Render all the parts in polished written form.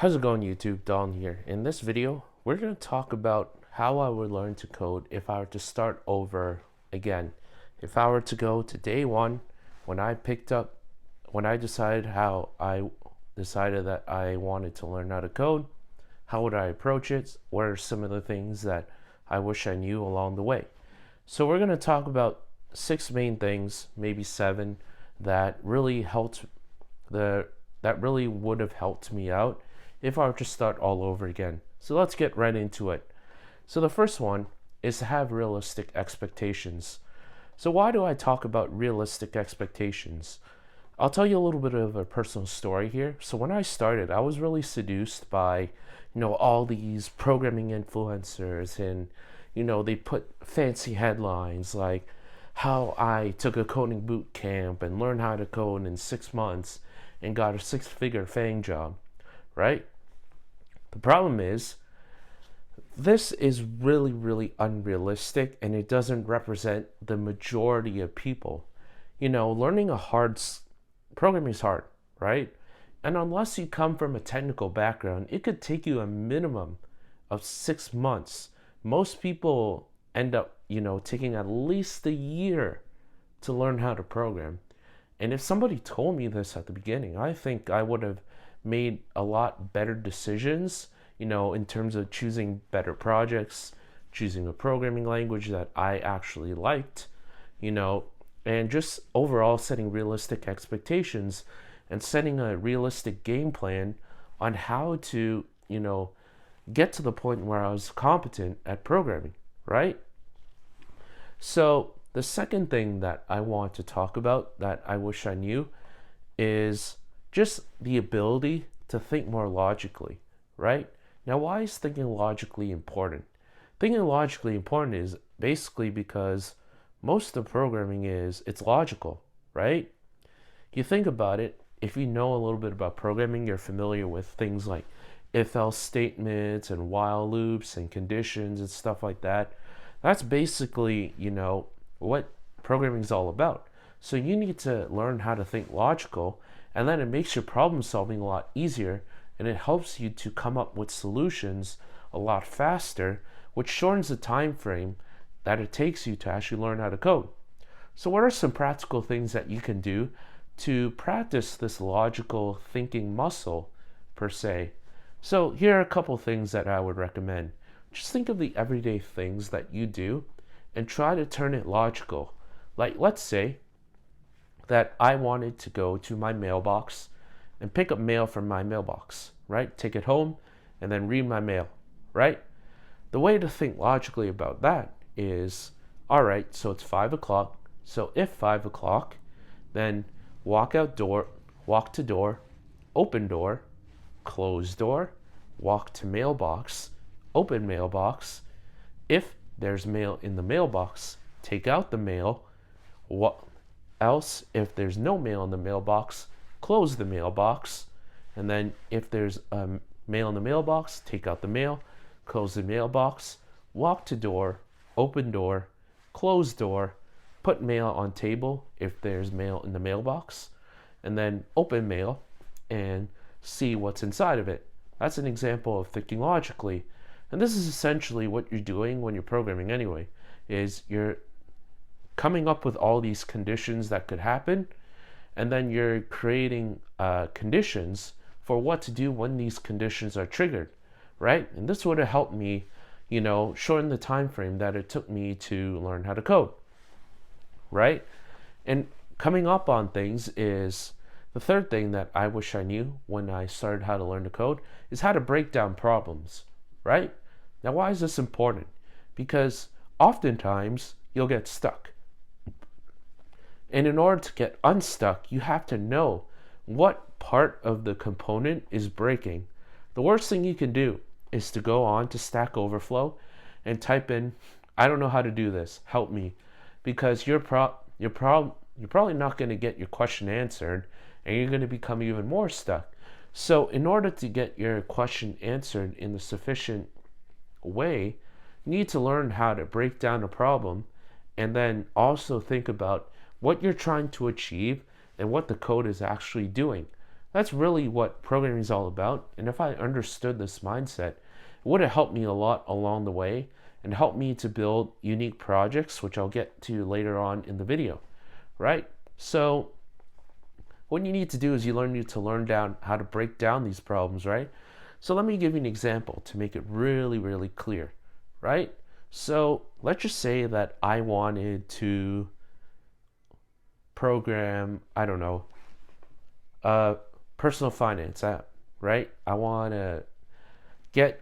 How's it going, YouTube? Don here. In this video, we're going to talk about how I would learn to code if I were to start over again. If I were to go to day one, when I decided that I wanted to learn how to code, how would I approach it? What are some of the things that I wish I knew along the way? So we're going to talk about 6 main things, maybe 7, that really would have helped me out if I were to start all over again. So let's get right into it. So the first one is to have realistic expectations. So why do I talk about realistic expectations? I'll tell you a little bit of a personal story here. So when I started, I was really seduced by, all these programming influencers, and, they put fancy headlines like how I took a coding boot camp and learned how to code in 6 months and got a 6-figure FANG job, right? The problem is, this is really, really unrealistic, and it doesn't represent the majority of people. Learning programming is hard, right? And unless you come from a technical background, it could take you a minimum of 6 months. Most people end up, taking at least a year to learn how to program. And if somebody told me this at the beginning, I think I would have made a lot better decisions, in terms of choosing better projects, choosing a programming language that I actually liked, and just overall setting realistic expectations and setting a realistic game plan on how to, get to the point where I was competent at programming, right? So the second thing that I want to talk about that I wish I knew is just the ability to think more logically, right? Now, why is thinking logically important? Thinking logically important is basically because most of programming it's logical, right? You think about it, if you know a little bit about programming, you're familiar with things like if-else statements and while loops and conditions and stuff like that. That's basically, what programming is all about. So you need to learn how to think logical, and then it makes your problem solving a lot easier, and it helps you to come up with solutions a lot faster, which shortens the time frame that it takes you to actually learn how to code. So what are some practical things that you can do to practice this logical thinking muscle, per se? So here are a couple things that I would recommend. Just think of the everyday things that you do and try to turn it logical. Like, let's say that I wanted to go to my mailbox and pick up mail from my mailbox, right? Take it home and then read my mail, right? The way to think logically about that is, all right, so it's 5 o'clock. So if 5 o'clock, then walk to door, open door, close door, walk to mailbox, open mailbox. If there's mail in the mailbox, take out the mail. Else, if there's no mail in the mailbox, close the mailbox. And then if there's mail in the mailbox, take out the mail, close the mailbox, walk to door, open door, close door, put mail on table if there's mail in the mailbox, and then open mail and see what's inside of it. That's an example of thinking logically. And this is essentially what you're doing when you're programming anyway, is you're coming up with all these conditions that could happen, and then you're creating conditions for what to do when these conditions are triggered, right? And this would have helped me, shorten the time frame that it took me to learn how to code, right? And coming up on things is the third thing that I wish I knew when I started how to learn to code, is how to break down problems, right? Now, why is this important? Because oftentimes you'll get stuck. And in order to get unstuck, you have to know what part of the component is breaking. The worst thing you can do is to go on to Stack Overflow and type in, I don't know how to do this, help me. Because you're probably not going to get your question answered, and you're going to become even more stuck. So in order to get your question answered in the sufficient way, you need to learn how to break down a problem, and then also think about what you're trying to achieve and what the code is actually doing. That's really what programming is all about. And if I understood this mindset, it would have helped me a lot along the way and helped me to build unique projects, which I'll get to later on in the video, right? So what you need to do is you need to learn down how to break down these problems, right? So let me give you an example to make it really, really clear, right? So let's just say that I wanted to program, I don't know, a personal finance app, right? I want to get,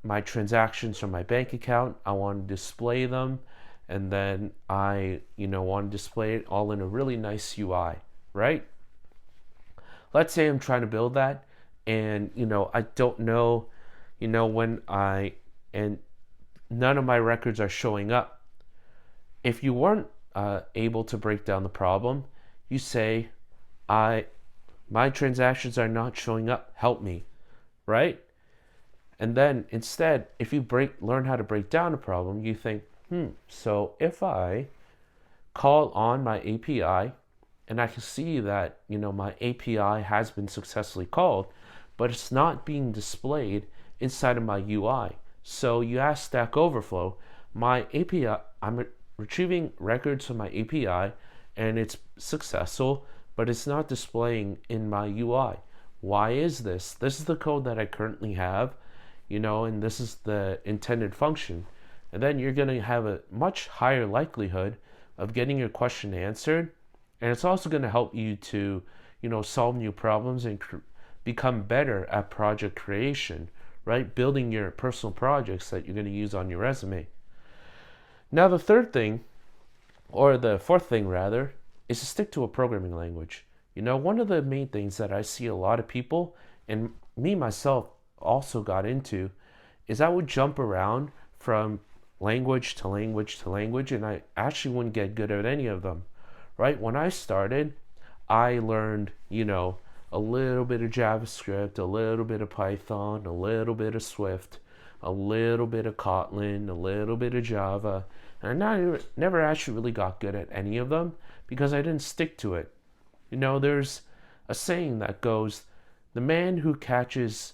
my transactions from my bank account. I want to display them. And then I, want to display it all in a really nice UI, right? Let's say I'm trying to build that and, I don't know, and none of my records are showing up. If you weren't able to break down the problem, you say, my transactions are not showing up, help me, right? And then instead, if you learn how to break down a problem, you think, so if I call on my API and I can see that, my API has been successfully called, but it's not being displayed inside of my UI. So you ask Stack Overflow, my API, I'm retrieving records from my API and it's successful, but it's not displaying in my UI. Why is this? This is the code that I currently have, and this is the intended function. And then you're going to have a much higher likelihood of getting your question answered. And it's also going to help you to, solve new problems and become better at project creation, right? Building your personal projects that you're going to use on your resume. Now, the fourth thing rather, is to stick to a programming language. One of the main things that I see a lot of people, and me myself also got into, is I would jump around from language to language to language, and I actually wouldn't get good at any of them, right? When I started, I learned, a little bit of JavaScript, a little bit of Python, a little bit of Swift, a little bit of Kotlin, a little bit of Java, and I never actually really got good at any of them because I didn't stick to it. There's a saying that goes, the man who tries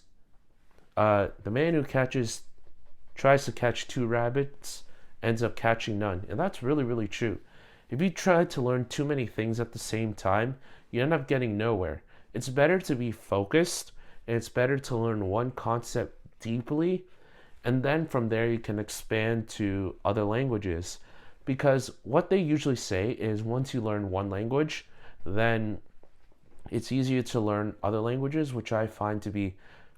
to catch two rabbits ends up catching none. And that's really, really true. If you try to learn too many things at the same time, you end up getting nowhere. It's better to be focused, and it's better to learn one concept deeply, and then from there you can expand to other languages. Because what they usually say is once you learn one language, then it's easier to learn other languages, which I find to be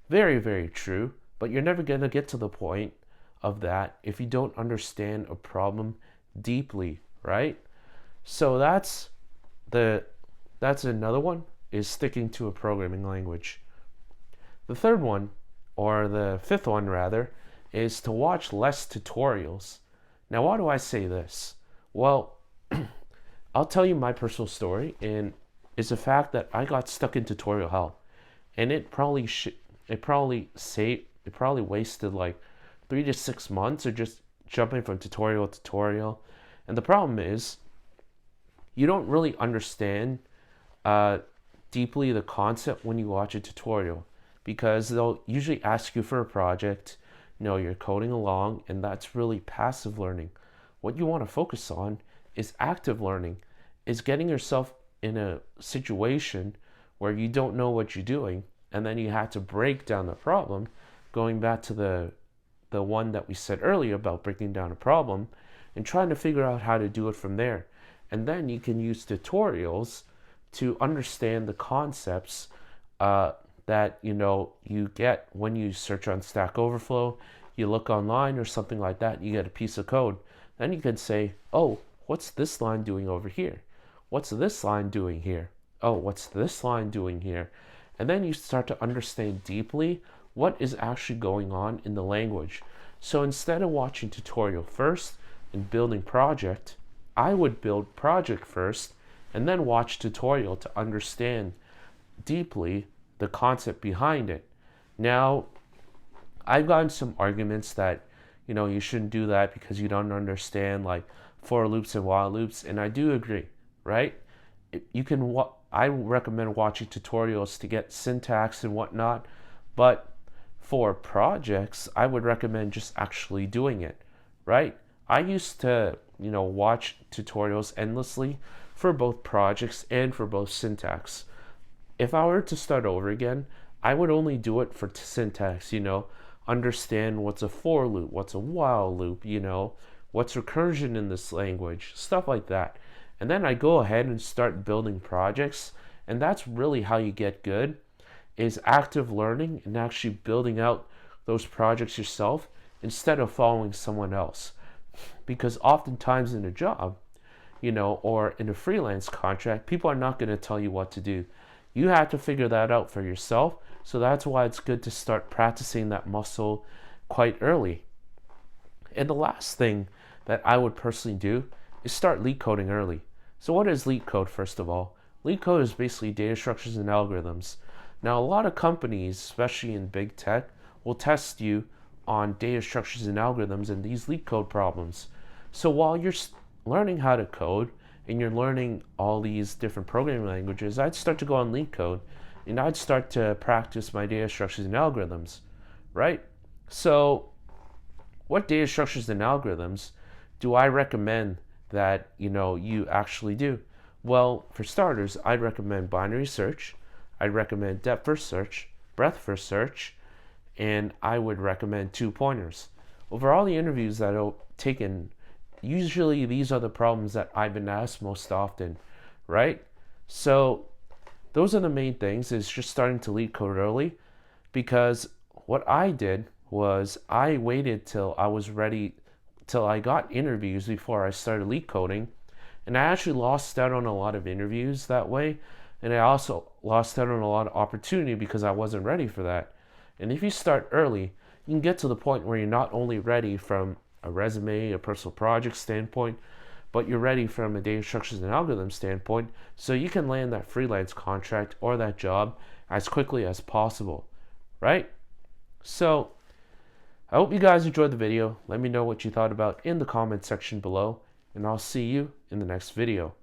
very, very true. But you're never going to get to the point of that if you don't understand a problem deeply, right? So that's another one, is sticking to a programming language. The third one, or the fifth one rather, is to watch less tutorials. Now, why do I say this? Well, I'll tell you my personal story, and it's the fact that I got stuck in tutorial hell, and it probably wasted like 3 to 6 months of just jumping from tutorial to tutorial. And the problem is, you don't really understand deeply the concept when you watch a tutorial, because they'll usually ask you for a project, you're coding along, and that's really passive learning. What you want to focus on is active learning, is getting yourself in a situation where you don't know what you're doing, and then you have to break down the problem, going back to the one that we said earlier about breaking down a problem and trying to figure out how to do it from there. And then you can use tutorials to understand the concepts that you get when you search on Stack Overflow, you look online or something like that, you get a piece of code. Then you can say, oh, what's this line doing over here? What's this line doing here? Oh, what's this line doing here? And then you start to understand deeply what is actually going on in the language. So instead of watching tutorial first and building project, I would build project first and then watch tutorial to understand deeply the concept behind it. Now, I've gotten some arguments that, you shouldn't do that because you don't understand like for loops and while loops, and I do agree, right? I recommend watching tutorials to get syntax and whatnot, but for projects, I would recommend just actually doing it, right? I used to, watch tutorials endlessly for both projects and for both syntax. If I were to start over again, I would only do it for syntax, understand what's a for loop, what's a while loop, what's recursion in this language, stuff like that. And then I go ahead and start building projects, and that's really how you get good, is active learning and actually building out those projects yourself instead of following someone else. Because oftentimes in a job, or in a freelance contract, people are not going to tell you what to do. You have to figure that out for yourself. So that's why it's good to start practicing that muscle quite early. And the last thing that I would personally do is start LeetCoding early. So what is LeetCode, first of all? LeetCode is basically data structures and algorithms. Now, a lot of companies, especially in big tech, will test you on data structures and algorithms and these LeetCode problems. So while you're learning how to code and you're learning all these different programming languages, I'd start to go on LeetCode and I'd start to practice my data structures and algorithms, right? So what data structures and algorithms do I recommend that you actually do? Well, for starters, I'd recommend binary search, I'd recommend depth first search, breadth first search, and I would recommend two pointers. Over all the interviews that I've taken, usually these are the problems that I've been asked most often, right? So those are the main things, is just starting to LeetCode early, because what I did was I waited till I was ready, till I got interviews before I started LeetCoding, and I actually lost out on a lot of interviews that way, and I also lost out on a lot of opportunity because I wasn't ready for that. And if you start early, you can get to the point where you're not only ready from a resume, a personal project standpoint, but you're ready from a data structures and algorithm standpoint, so you can land that freelance contract or that job as quickly as possible, right? So I hope you guys enjoyed the video. Let me know what you thought about in the comment section below, and I'll see you in the next video.